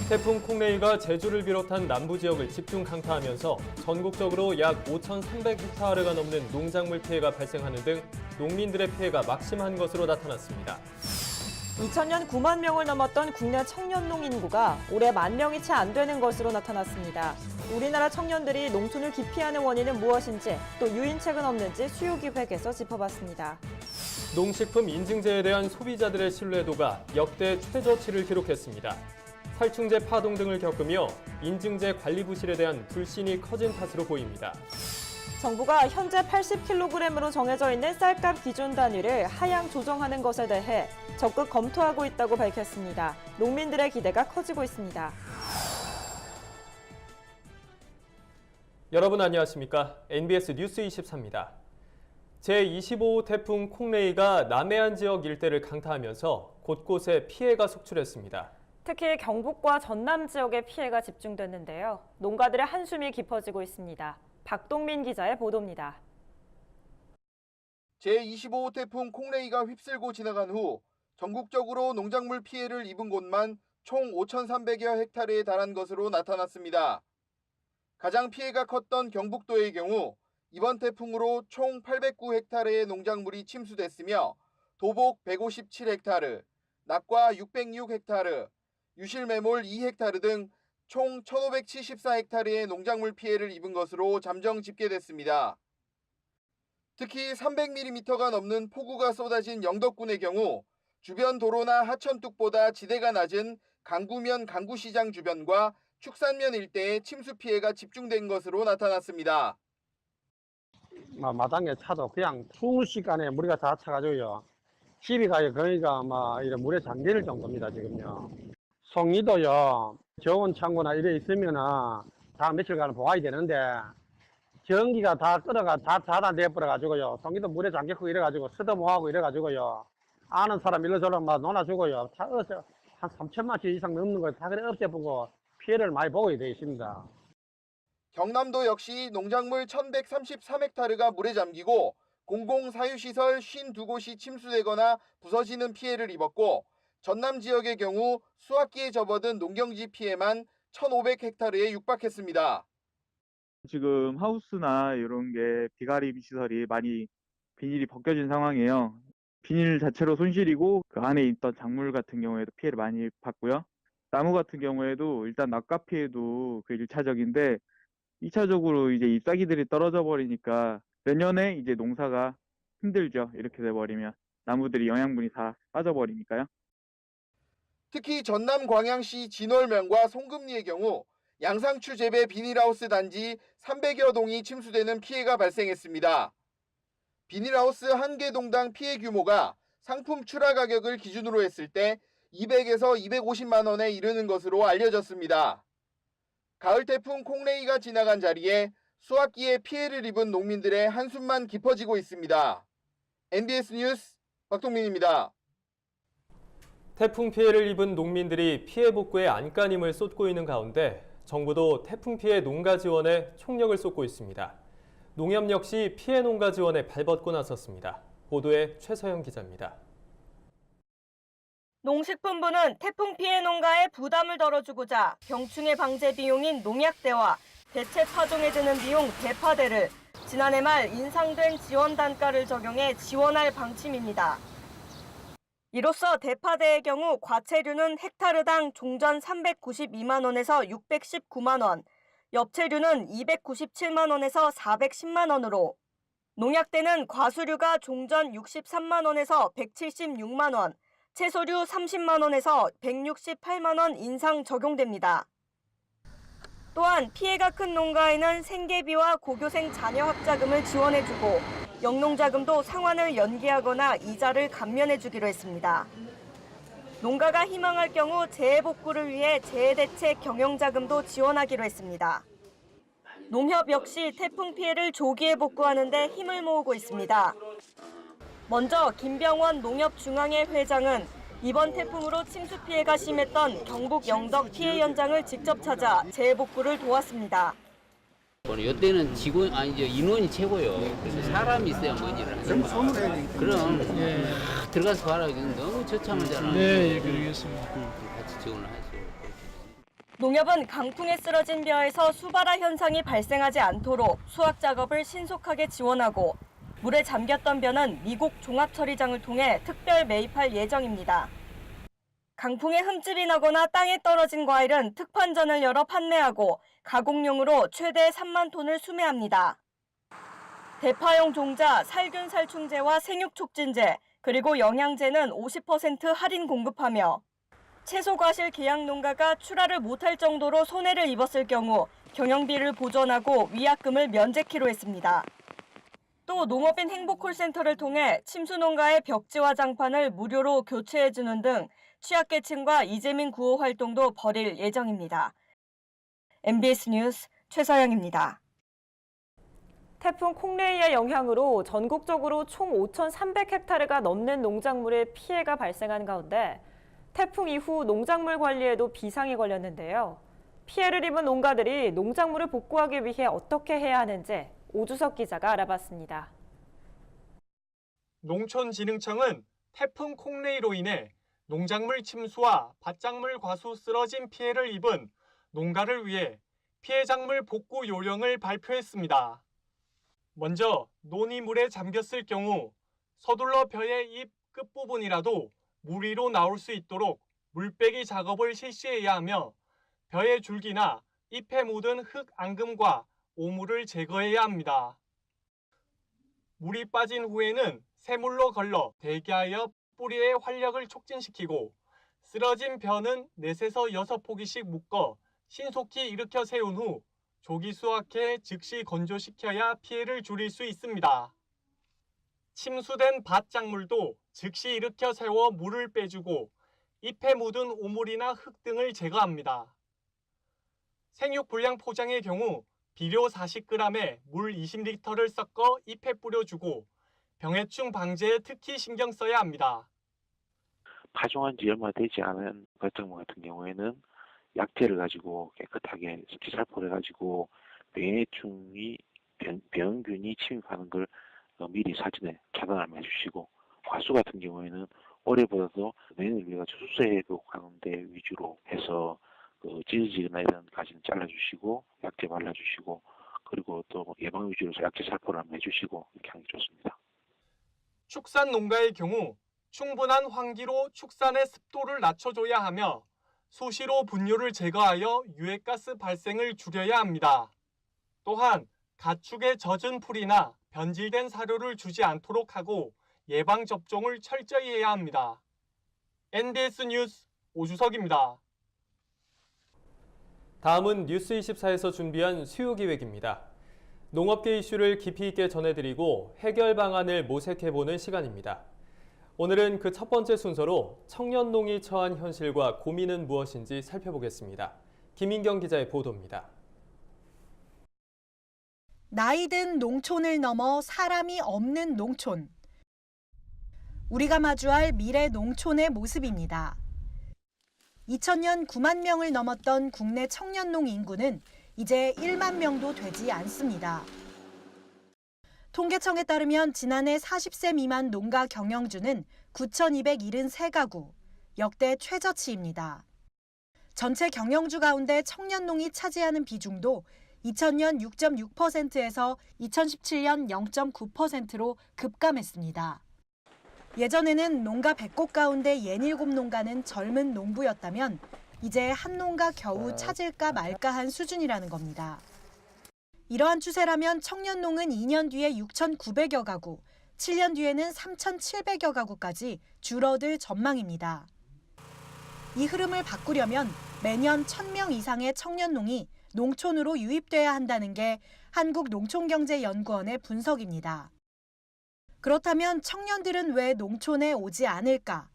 태풍 콩레이가 제주를 비롯한 남부 지역을 집중 강타하면서 전국적으로 약 5,300헥타르가 넘는 농작물 피해가 발생하는 등 농민들의 피해가 막심한 것으로 나타났습니다. 2000년 9만 명을 넘었던 국내 청년농 인구가 올해 1만 명이 채 안 되는 것으로 나타났습니다. 우리나라 청년들이 농촌을 기피하는 원인은 무엇인지, 또 유인책은 없는지 수요기획에서 짚어봤습니다. 농식품 인증제에 대한 소비자들의 신뢰도가 역대 최저치를 기록했습니다. 살충제 파동 등을 겪으며 인증제 관리 부실에 대한 불신이 커진 탓으로 보입니다. 정부가 현재 80kg으로 정해져 있는 쌀값 기준 단위를 하향 조정하는 것에 대해 적극 검토하고 있다고 밝혔습니다. 농민들의 기대가 커지고 있습니다. 여러분 안녕하십니까? NBS 뉴스 24입니다. 제25호 태풍 콩레이가 남해안 지역 일대를 강타하면서 곳곳에 피해가 속출했습니다. 특히 경북과 전남 지역에 피해가 집중됐는데요. 농가들의 한숨이 깊어지고 있습니다. 박동민 기자의 보도입니다. 제25호 태풍 콩레이가 휩쓸고 지나간 후 전국적으로 농작물 피해를 입은 곳만 총 5,300여 헥타르에 달한 것으로 나타났습니다. 가장 피해가 컸던 경북도의 경우 이번 태풍으로 총 809헥타르의 농작물이 침수됐으며 도복 157헥타르, 낙과 606헥타르, 유실매몰 2헥타르 등 총 1,574헥타르의 농작물 피해를 입은 것으로 잠정 집계됐습니다. 특히 300mm가 넘는 폭우가 쏟아진 영덕군의 경우 주변 도로나 하천뚝보다 지대가 낮은 강구면 강구시장 주변과 축산면 일대에 침수 피해가 집중된 것으로 나타났습니다. 마당에 차도 그냥 순식간에 물이 다 차가지고요. 집이 가요. 거의가 이런 물에 잠길 정도입니다, 지금요. 송이도요, 저온 창고나 이래 있으면은 다 며칠간 보아야 되는데, 전기가 다 끓어가, 다 차단돼 버려가지고요. 송이도 물에 잠겼고 이래가지고, 쓰다모하고 이래가지고요. 아는 사람 일러저러 놀아주고요. 다 한 3천만 원 이상 넘는 거 다 그래 없애보고 피해를 많이 보게 되어 있습니다. 경남도 역시 농작물 1,133헥타르가 물에 잠기고 공공사유시설 52곳이 침수되거나 부서지는 피해를 입었고 전남 지역의 경우 수확기에 접어든 농경지 피해만 1,500헥타르에 육박했습니다. 지금 하우스나 이런 게 비가림 시설이 많이 비닐이 벗겨진 상황이에요. 비닐 자체로 손실이고 그 안에 있던 작물 같은 경우에도 피해를 많이 봤고요. 나무 같은 경우에도 일단 낙과 피해도 그 1차적인데 2차적으로 이제 잎사귀들이 떨어져 버리니까 내년에 이제 농사가 힘들죠. 이렇게 돼버리면 나무들이 영양분이 다 빠져버리니까요. 특히 전남 광양시 진월면과 송금리의 경우 양상추 재배 비닐하우스 단지 300여 동이 침수되는 피해가 발생했습니다. 비닐하우스 한 개 동당 피해 규모가 상품 출하 가격을 기준으로 했을 때 200에서 250만 원에 이르는 것으로 알려졌습니다. 가을 태풍 콩레이가 지나간 자리에 수확기에 피해를 입은 농민들의 한숨만 깊어지고 있습니다. NBS 뉴스 박동민입니다. 태풍 피해를 입은 농민들이 피해 복구에 안간힘을 쏟고 있는 가운데 정부도 태풍 피해 농가 지원에 총력을 쏟고 있습니다. 농협 역시 피해 농가 지원에 발벗고 나섰습니다. 보도에 최서영 기자입니다. 농식품부는 태풍 피해 농가의 부담을 덜어주고자 병충해 방제 비용인 농약대와 대체 파종에 드는 비용 대파대를 지난해 말 인상된 지원 단가를 적용해 지원할 방침입니다. 이로써 대파대의 경우 과체류는 헥타르당 종전 392만 원에서 619만 원, 엽채류는 297만 원에서 410만 원으로, 농약대는 과수류가 종전 63만 원에서 176만 원, 채소류 30만 원에서 168만 원 인상 적용됩니다. 또한 피해가 큰 농가에는 생계비와 고교생 자녀 학자금을 지원해주고 영농자금도 상환을 연기하거나 이자를 감면해주기로 했습니다. 농가가 희망할 경우 재해복구를 위해 재해대책 경영자금도 지원하기로 했습니다. 농협 역시 태풍 피해를 조기에 복구하는 데 힘을 모으고 있습니다. 먼저 김병원 농협중앙회 회장은 이번 태풍으로 침수 피해가 심했던 경북 영덕 피해 현장을 직접 찾아 재복구를 도왔습니다. 이때는 인원이 최고요. 그래서 사람이 있어야 뭔 일을 하는 거야. 그럼 들어가서 봐라. 너무 처참하잖아. 네, 그러겠습니다. 같이 지원을 하죠. 농협은 강풍에 쓰러진 벼에서 수발화 현상이 발생하지 않도록 수확 작업을 신속하게 지원하고 물에 잠겼던 벼는 미국 종합처리장을 통해 특별 매입할 예정입니다. 강풍에 흠집이 나거나 땅에 떨어진 과일은 특판전을 열어 판매하고 가공용으로 최대 3만 톤을 수매합니다. 대파용 종자, 살균 살충제와 생육 촉진제, 그리고 영양제는 50% 할인 공급하며 채소 과실 계약 농가가 출하를 못할 정도로 손해를 입었을 경우 경영비를 보전하고 위약금을 면제키로 했습니다. 또 농업인 행복콜센터를 통해 침수농가의 벽지와 장판을 무료로 교체해주는 등 취약계층과 이재민 구호 활동도 벌일 예정입니다. MBS 뉴스 최서영입니다. 태풍 콩레이의 영향으로 전국적으로 총 5,300헥타르가 넘는 농작물에 피해가 발생한 가운데 태풍 이후 농작물 관리에도 비상이 걸렸는데요. 피해를 입은 농가들이 농작물을 복구하기 위해 어떻게 해야 하는지 오주석 기자가 알아봤습니다. 농촌진흥청은 태풍 콩레이로 인해 농작물 침수와 밭작물 과수 쓰러진 피해를 입은 농가를 위해 피해 작물 복구 요령을 발표했습니다. 먼저 논이 물에 잠겼을 경우 서둘러 벼의 잎 끝부분이라도 물 위로 나올 수 있도록 물빼기 작업을 실시해야 하며 벼의 줄기나 잎에 묻은 흙 앙금과 오물을 제거해야 합니다. 물이 빠진 후에는 새물로 걸러 대기하여 뿌리의 활력을 촉진시키고 쓰러진 벼는 4에서 6포기씩 묶어 신속히 일으켜 세운 후 조기 수확해 즉시 건조시켜야 피해를 줄일 수 있습니다. 침수된 밭작물도 즉시 일으켜 세워 물을 빼주고 잎에 묻은 오물이나 흙 등을 제거합니다. 생육 불량 포장의 경우 비료 40g에 물 20리터를 섞어 잎에 뿌려주고 병해충 방제에 특히 신경 써야 합니다. 파종한 지 얼마 되지 않은 밭작물 같은 경우에는 약재를 가지고 깨끗하게 살포를 해가지고 병해충이 병균이 침입하는 걸 미리 사전에 차단을 해주시고, 과수 같은 경우에는 올해보다도 내년을 위해 수세 회복하는 데 위주로 해서 찌질지거나 이런 가지는 잘라주시고 약재 발라주시고, 그리고 또 예방 위주로 약재 살포를 한번 해주시고 이렇게 하는 게 좋습니다. 축산 농가의 경우 충분한 환기로 축산의 습도를 낮춰줘야 하며 수시로 분뇨를 제거하여 유해가스 발생을 줄여야 합니다. 또한 가축에 젖은 풀이나 변질된 사료를 주지 않도록 하고 예방접종을 철저히 해야 합니다. NBS 뉴스 오주석입니다. 다음은 뉴스24에서 준비한 수요기획입니다. 농업계 이슈를 깊이 있게 전해드리고 해결 방안을 모색해보는 시간입니다. 오늘은 그 첫 번째 순서로 청년농이 처한 현실과 고민은 무엇인지 살펴보겠습니다. 김인경 기자의 보도입니다. 나이든 농촌을 넘어 사람이 없는 농촌. 우리가 마주할 미래 농촌의 모습입니다. 2000년 9만 명을 넘었던 국내 청년농 인구는 이제 1만 명도 되지 않습니다. 통계청에 따르면 지난해 40세 미만 농가 경영주는 9,273가구, 역대 최저치입니다. 전체 경영주 가운데 청년농이 차지하는 비중도 2000년 6.6%에서 2017년 0.9%로 급감했습니다. 예전에는 농가 100곳 가운데 67농가는 젊은 농부였다면 이제 한 농가 겨우 찾을까 말까한 수준이라는 겁니다. 이러한 추세라면 청년농은 2년 뒤에 6,900여 가구, 7년 뒤에는 3,700여 가구까지 줄어들 전망입니다. 이 흐름을 바꾸려면 매년 1,000명 이상의 청년농이 농촌으로 유입돼야 한다는 게 한국농촌경제연구원의 분석입니다. 그렇다면 청년들은 왜 농촌에 오지 않을까?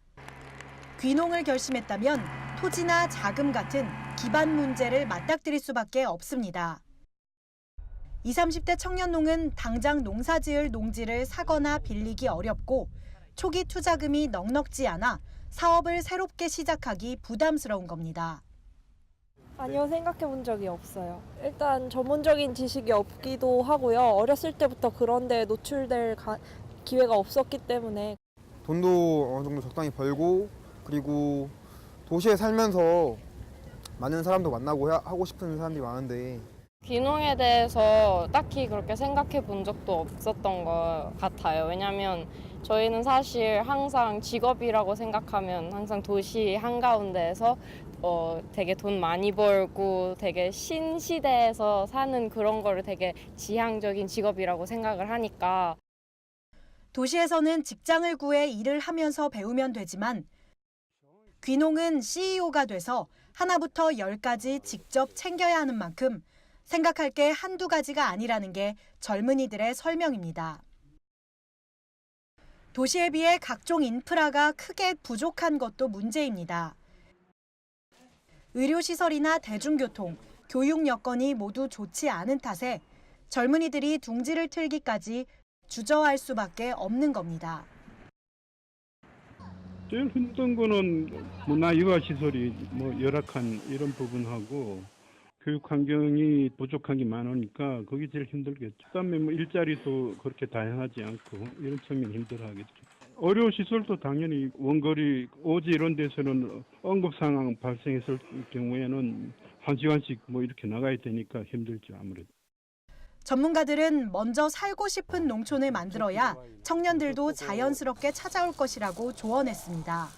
귀농을 결심했다면 토지나 자금 같은 기반 문제를 맞닥뜨릴 수밖에 없습니다. 20, 30대 청년농은 당장 농사지을 농지를 사거나 빌리기 어렵고 초기 투자금이 넉넉지 않아 사업을 새롭게 시작하기 부담스러운 겁니다. 아니요, 생각해 본 적이 없어요. 일단 전문적인 지식이 없기도 하고요. 어렸을 때부터 그런 데 노출될 기회가 없었기 때문에. 돈도 어느 정도 적당히 벌고, 그리고 도시에 살면서 많은 사람도 만나고 하고 싶은 사람들이 많은데 귀농에 대해서 딱히 그렇게 생각해 본 적도 없었던 것 같아요. 왜냐하면 저희는 사실 항상 직업이라고 생각하면 항상 도시 한가운데에서 되게 돈 많이 벌고 되게 신시대에서 사는 그런 거를 되게 지향적인 직업이라고 생각을 하니까. 도시에서는 직장을 구해 일을 하면서 배우면 되지만 귀농은 CEO가 돼서 하나부터 10까지 직접 챙겨야 하는 만큼 생각할 게 한두 가지가 아니라는 게 젊은이들의 설명입니다. 도시에 비해 각종 인프라가 크게 부족한 것도 문제입니다. 의료시설이나 대중교통, 교육 여건이 모두 좋지 않은 탓에 젊은이들이 둥지를 틀기까지 주저할 수밖에 없는 겁니다. 제일 힘든 거는 문화유아시설이 열악한 이런 부분하고 교육 환경이 부족한 게 많으니까 그게 제일 힘들겠죠. 그다음에 일자리도 그렇게 다양하지 않고 이런 측면이 힘들어하겠죠. 의료시설도 당연히 원거리, 오지 이런 데서는 응급 상황 발생했을 경우에는 한 시간씩 이렇게 나가야 되니까 힘들죠, 아무래도. 전문가들은 먼저 살고 싶은 농촌을 만들어야 청년들도 자연스럽게 찾아올 것이라고 조언했습니다.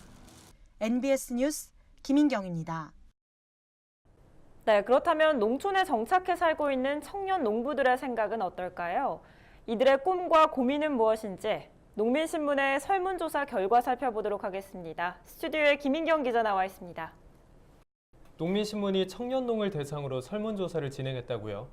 NBS 뉴스 김인경입니다. 네, 그렇다면 농촌에 정착해 살고 있는 청년 농부들의 생각은 어떨까요? 이들의 꿈과 고민은 무엇인지 농민신문의 설문조사 결과 살펴보도록 하겠습니다. 스튜디오에 김인경 기자 나와 있습니다. 농민신문이 청년농을 대상으로 설문조사를 진행했다고요?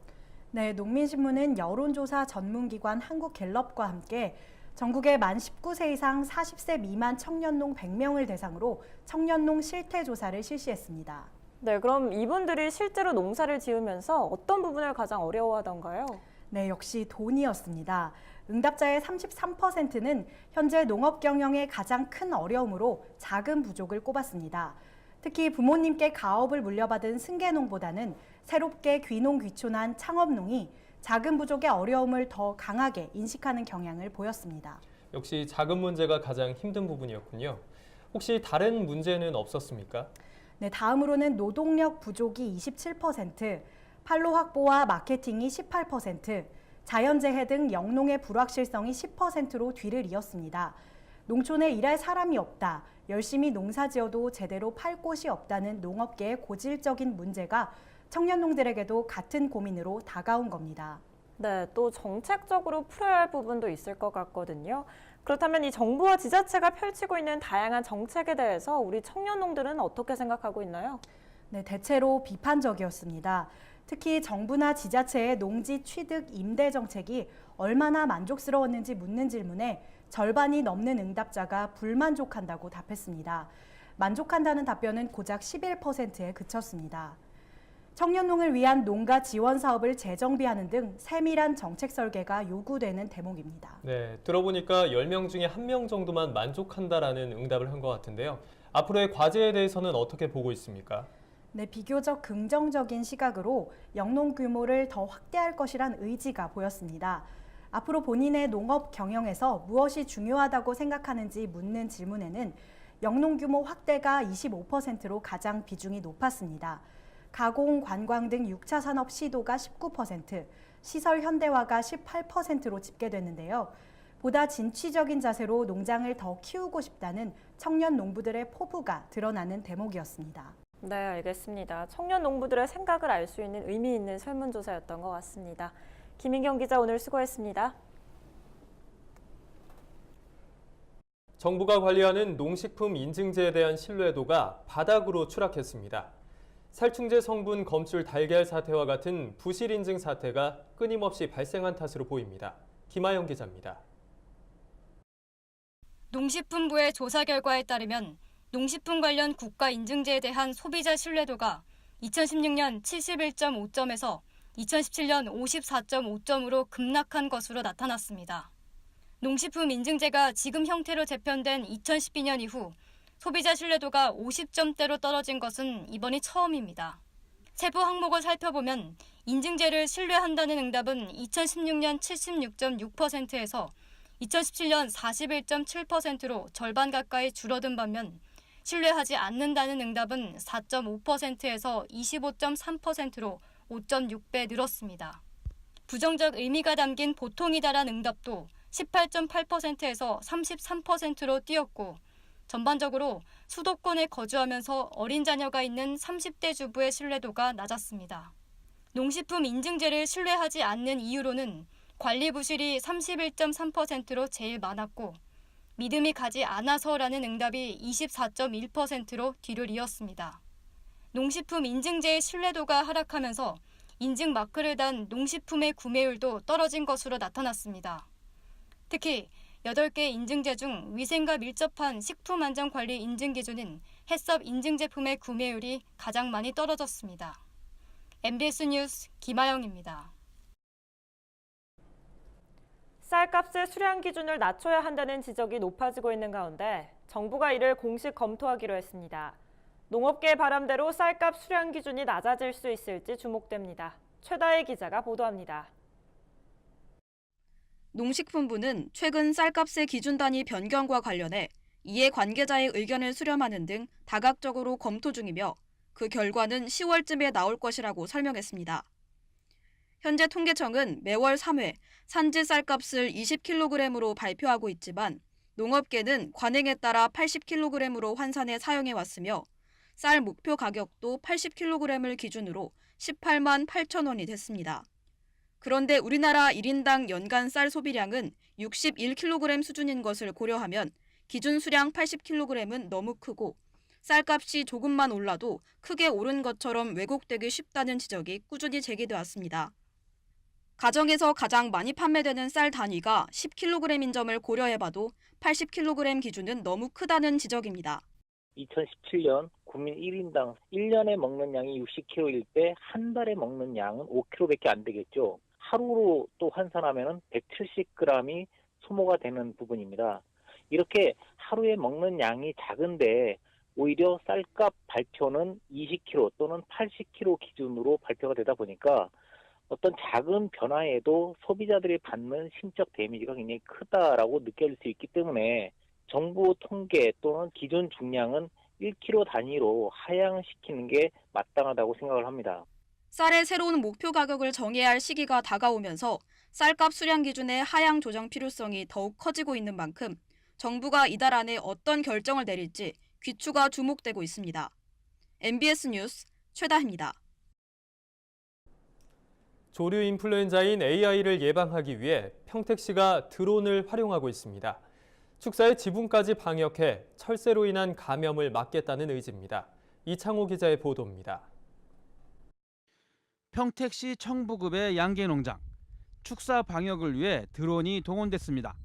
네, 농민신문은 여론조사 전문기관 한국갤럽과 함께 전국의 만 19세 이상 40세 미만 청년농 100명을 대상으로 청년농 실태조사를 실시했습니다. 네, 그럼 이분들이 실제로 농사를 지으면서 어떤 부분을 가장 어려워하던가요? 네, 역시 돈이었습니다. 응답자의 33%는 현재 농업 경영의 가장 큰 어려움으로 자금 부족을 꼽았습니다. 특히 부모님께 가업을 물려받은 승계농보다는 새롭게 귀농 귀촌한 창업농이 자금 부족의 어려움을 더 강하게 인식하는 경향을 보였습니다. 역시 자금 문제가 가장 힘든 부분이었군요. 혹시 다른 문제는 없었습니까? 네, 다음으로는 노동력 부족이 27%, 판로 확보와 마케팅이 18%, 자연재해 등 영농의 불확실성이 10%로 뒤를 이었습니다. 농촌에 일할 사람이 없다, 열심히 농사지어도 제대로 팔 곳이 없다는 농업계의 고질적인 문제가 청년농들에게도 같은 고민으로 다가온 겁니다. 네, 또 정책적으로 풀어야 할 부분도 있을 것 같거든요. 그렇다면 이 정부와 지자체가 펼치고 있는 다양한 정책에 대해서 우리 청년농들은 어떻게 생각하고 있나요? 네, 대체로 비판적이었습니다. 특히 정부나 지자체의 농지 취득 임대 정책이 얼마나 만족스러웠는지 묻는 질문에 절반이 넘는 응답자가 불만족한다고 답했습니다. 만족한다는 답변은 고작 11%에 그쳤습니다. 청년농을 위한 농가 지원 사업을 재정비하는 등 세밀한 정책 설계가 요구되는 대목입니다. 네, 들어보니까 10명 중에 1명 정도만 만족한다라는 응답을 한 것 같은데요. 앞으로의 과제에 대해서는 어떻게 보고 있습니까? 네, 비교적 긍정적인 시각으로 영농 규모를 더 확대할 것이란 의지가 보였습니다. 앞으로 본인의 농업 경영에서 무엇이 중요하다고 생각하는지 묻는 질문에는 영농 규모 확대가 25%로 가장 비중이 높았습니다. 가공, 관광 등 6차 산업 시도가 19%, 시설 현대화가 18%로 집계됐는데요. 보다 진취적인 자세로 농장을 더 키우고 싶다는 청년 농부들의 포부가 드러나는 대목이었습니다. 네, 알겠습니다. 청년 농부들의 생각을 알 수 있는 의미 있는 설문조사였던 것 같습니다. 김인경 기자 오늘 수고했습니다. 정부가 관리하는 농식품 인증제에 대한 신뢰도가 바닥으로 추락했습니다. 살충제 성분 검출 달걀 사태와 같은 부실 인증 사태가 끊임없이 발생한 탓으로 보입니다. 김아영 기자입니다. 농식품부의 조사 결과에 따르면 농식품 관련 국가 인증제에 대한 소비자 신뢰도가 2016년 71.5점에서 2017년 54.5점으로 급락한 것으로 나타났습니다. 농식품 인증제가 지금 형태로 재편된 2012년 이후 소비자 신뢰도가 50점대로 떨어진 것은 이번이 처음입니다. 세부 항목을 살펴보면 인증제를 신뢰한다는 응답은 2016년 76.6%에서 2017년 41.7%로 절반 가까이 줄어든 반면 신뢰하지 않는다는 응답은 4.5%에서 25.3%로 5.6배 늘었습니다. 부정적 의미가 담긴 보통이다란 응답도 18.8%에서 33%로 뛰었고 전반적으로 수도권에 거주하면서 어린 자녀가 있는 30대 주부의 신뢰도가 낮았습니다. 농식품 인증제를 신뢰하지 않는 이유로는 관리 부실이 31.3%로 제일 많았고 믿음이 가지 않아서라는 응답이 24.1%로 뒤를 이었습니다. 농식품 인증제의 신뢰도가 하락하면서 인증 마크를 단 농식품의 구매율도 떨어진 것으로 나타났습니다. 특히 8개 인증제 중 위생과 밀접한 식품안전관리 인증 기준인 햇섭 인증제품의 구매율이 가장 많이 떨어졌습니다. MBS 뉴스 김아영입니다. 쌀값의 수량 기준을 낮춰야 한다는 지적이 높아지고 있는 가운데 정부가 이를 공식 검토하기로 했습니다. 농업계의 바람대로 쌀값 수량 기준이 낮아질 수 있을지 주목됩니다. 최다혜 기자가 보도합니다. 농식품부는 최근 쌀값의 기준 단위 변경과 관련해 이해 관계자의 의견을 수렴하는 등 다각적으로 검토 중이며 그 결과는 10월쯤에 나올 것이라고 설명했습니다. 현재 통계청은 매월 3회 산지 쌀값을 20kg으로 발표하고 있지만 농업계는 관행에 따라 80kg으로 환산해 사용해 왔으며 쌀 목표 가격도 80kg을 기준으로 18만 8천 원이 됐습니다. 그런데 우리나라 1인당 연간 쌀 소비량은 61kg 수준인 것을 고려하면 기준 수량 80kg은 너무 크고 쌀값이 조금만 올라도 크게 오른 것처럼 왜곡되기 쉽다는 지적이 꾸준히 제기돼 왔습니다. 가정에서 가장 많이 판매되는 쌀 단위가 10kg인 점을 고려해봐도 80kg 기준은 너무 크다는 지적입니다. 2017년 국민 1인당 1년에 먹는 양이 60kg일 때 한 달에 먹는 양은 5kg밖에 안 되겠죠. 하루로 또 환산하면 170g이 소모가 되는 부분입니다. 이렇게 하루에 먹는 양이 작은데 오히려 쌀값 발표는 20kg 또는 80kg 기준으로 발표가 되다 보니까 어떤 작은 변화에도 소비자들이 받는 심적 데미지가 굉장히 크다라고 느껴질 수 있기 때문에 정부 통계 또는 기준 중량은 1kg 단위로 하향시키는 게 마땅하다고 생각을 합니다. 쌀의 새로운 목표 가격을 정해야 할 시기가 다가오면서 쌀값 수량 기준의 하향 조정 필요성이 더욱 커지고 있는 만큼 정부가 이달 안에 어떤 결정을 내릴지 귀추가 주목되고 있습니다. MBS 뉴스 최다혜입니다. 조류 인플루엔자인 AI를 예방하기 위해 평택시가 드론을 활용하고 있습니다. 축사의 지붕까지 방역해 철새로 인한 감염을 막겠다는 의지입니다. 이창호 기자의 보도입니다. 평택시 청부급의 양계농장. 축사 방역을 위해 드론이 동원됐습니다.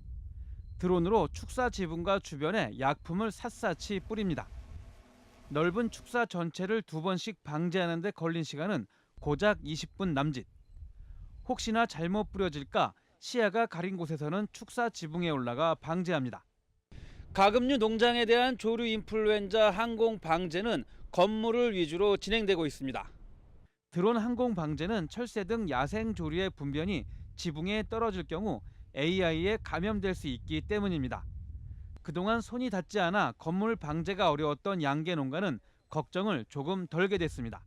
드론으로 축사 지붕과 주변에 약품을 샅샅이 뿌립니다. 넓은 축사 전체를 2번씩 방제하는 데 걸린 시간은 고작 20분 남짓. 혹시나 잘못 뿌려질까 시야가 가린 곳에서는 축사 지붕에 올라가 방제합니다. 가금류 농장에 대한 조류 인플루엔자 항공 방제는 건물을 위주로 진행되고 있습니다. 드론 항공 방제는 철새 등 야생 조류의 분변이 지붕에 떨어질 경우 AI에 감염될 수 있기 때문입니다. 그동안 손이 닿지 않아 건물 방제가 어려웠던 양계 농가는 걱정을 조금 덜게 됐습니다.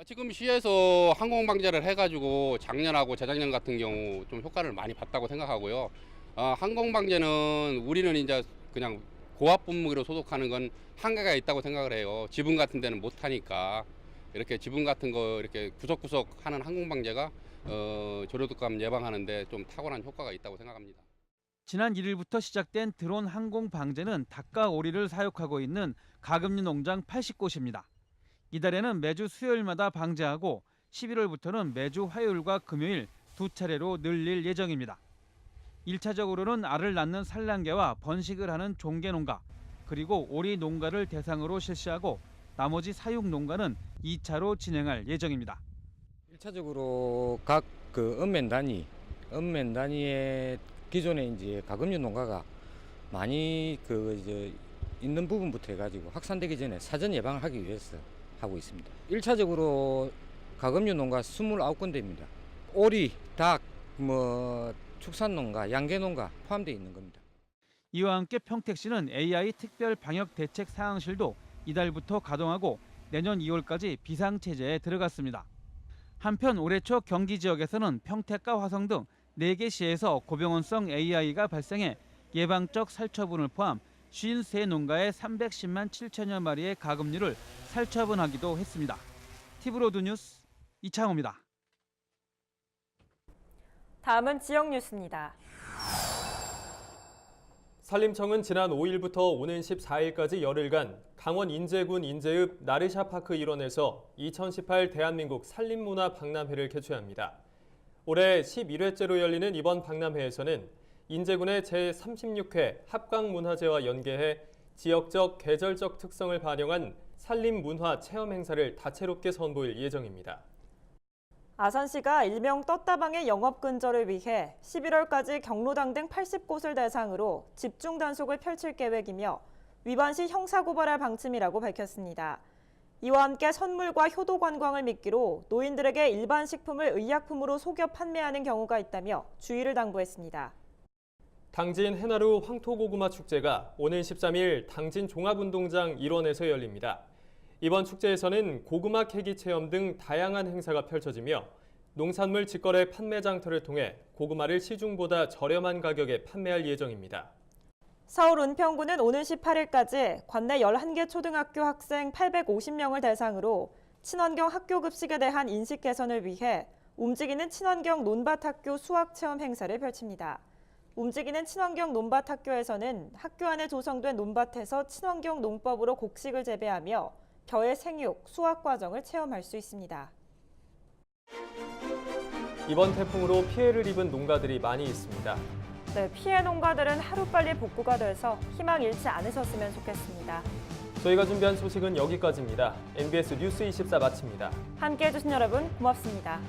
지금 시에서 항공 방제를 해가지고 작년하고 재작년 같은 경우 좀 효과를 많이 봤다고 생각하고요. 항공 방제는 우리는 이제 그냥 고압 분무기로 소독하는 건 한계가 있다고 생각을 해요. 지붕 같은 데는 못 하니까 이렇게 지붕 같은 거 이렇게 구석구석 하는 항공 방제가 조류독감 예방하는데 좀 탁월한 효과가 있다고 생각합니다. 지난 1일부터 시작된 드론 항공 방제는 닭과 오리를 사육하고 있는 가금류 농장 80곳입니다. 이달에는 매주 수요일마다 방제하고 11월부터는 매주 화요일과 금요일 2차례로 늘릴 예정입니다. 1차적으로는 알을 낳는 산란개와 번식을 하는 종개 농가, 그리고 오리 농가를 대상으로 실시하고 나머지 사육 농가는 2차로 진행할 예정입니다. 1차적으로 각 읍면 단위의 기존에 이제 가금류 농가가 많이 있는 부분부터 해가지고 확산되기 전에 사전 예방을 하기 위해서 하고 있습니다. 1차적으로 가금류 농가 29군데입니다. 오리, 닭, 축산농가, 양계농가 포함되어 있는 겁니다. 이와 함께 평택시는 AI 특별 방역 대책 상황실도 이달부터 가동하고 내년 2월까지 비상체제에 들어갔습니다. 한편 올해 초 경기 지역에서는 평택과 화성 등 4개 시에서 고병원성 AI가 발생해 예방적 살처분을 포함 53농가의 310만 7천여 마리의 가금류를 살처분하기도 했습니다. TV로드 뉴스 이창호입니다. 다음은 지역 뉴스입니다. 산림청은 지난 5일부터 오는 14일까지 열흘간 강원 인제군 인제읍 나르샤파크 일원에서 2018 대한민국 산림문화 박람회를 개최합니다. 올해 11회째로 열리는 이번 박람회에서는 인제군의 제36회 합강문화제와 연계해 지역적, 계절적 특성을 반영한 산림문화 체험 행사를 다채롭게 선보일 예정입니다. 아산시가 일명 떴다방의 영업 근절을 위해 11월까지 경로당 등 80곳을 대상으로 집중 단속을 펼칠 계획이며 위반 시 형사고발할 방침이라고 밝혔습니다. 이와 함께 선물과 효도 관광을 미끼로 노인들에게 일반 식품을 의약품으로 속여 판매하는 경우가 있다며 주의를 당부했습니다. 당진 해나루 황토고구마 축제가 오는 13일 당진 종합운동장 일원에서 열립니다. 이번 축제에서는 고구마 캐기 체험 등 다양한 행사가 펼쳐지며 농산물 직거래 판매 장터를 통해 고구마를 시중보다 저렴한 가격에 판매할 예정입니다. 서울 은평구는 오는 18일까지 관내 11개 초등학교 학생 850명을 대상으로 친환경 학교 급식에 대한 인식 개선을 위해 움직이는 친환경 논밭학교 수학체험 행사를 펼칩니다. 움직이는 친환경 논밭학교에서는 학교 안에 조성된 논밭에서 친환경 농법으로 곡식을 재배하며 벼의 생육, 수확 과정을 체험할 수 있습니다. 이번 태풍으로 피해를 입은 농가들이 많이 있습니다. 네, 피해 농가들은 하루빨리 복구가 돼서 희망 잃지 않으셨으면 좋겠습니다. 저희가 준비한 소식은 여기까지입니다. MBS 뉴스 24 마칩니다. 함께해 주신 여러분 고맙습니다.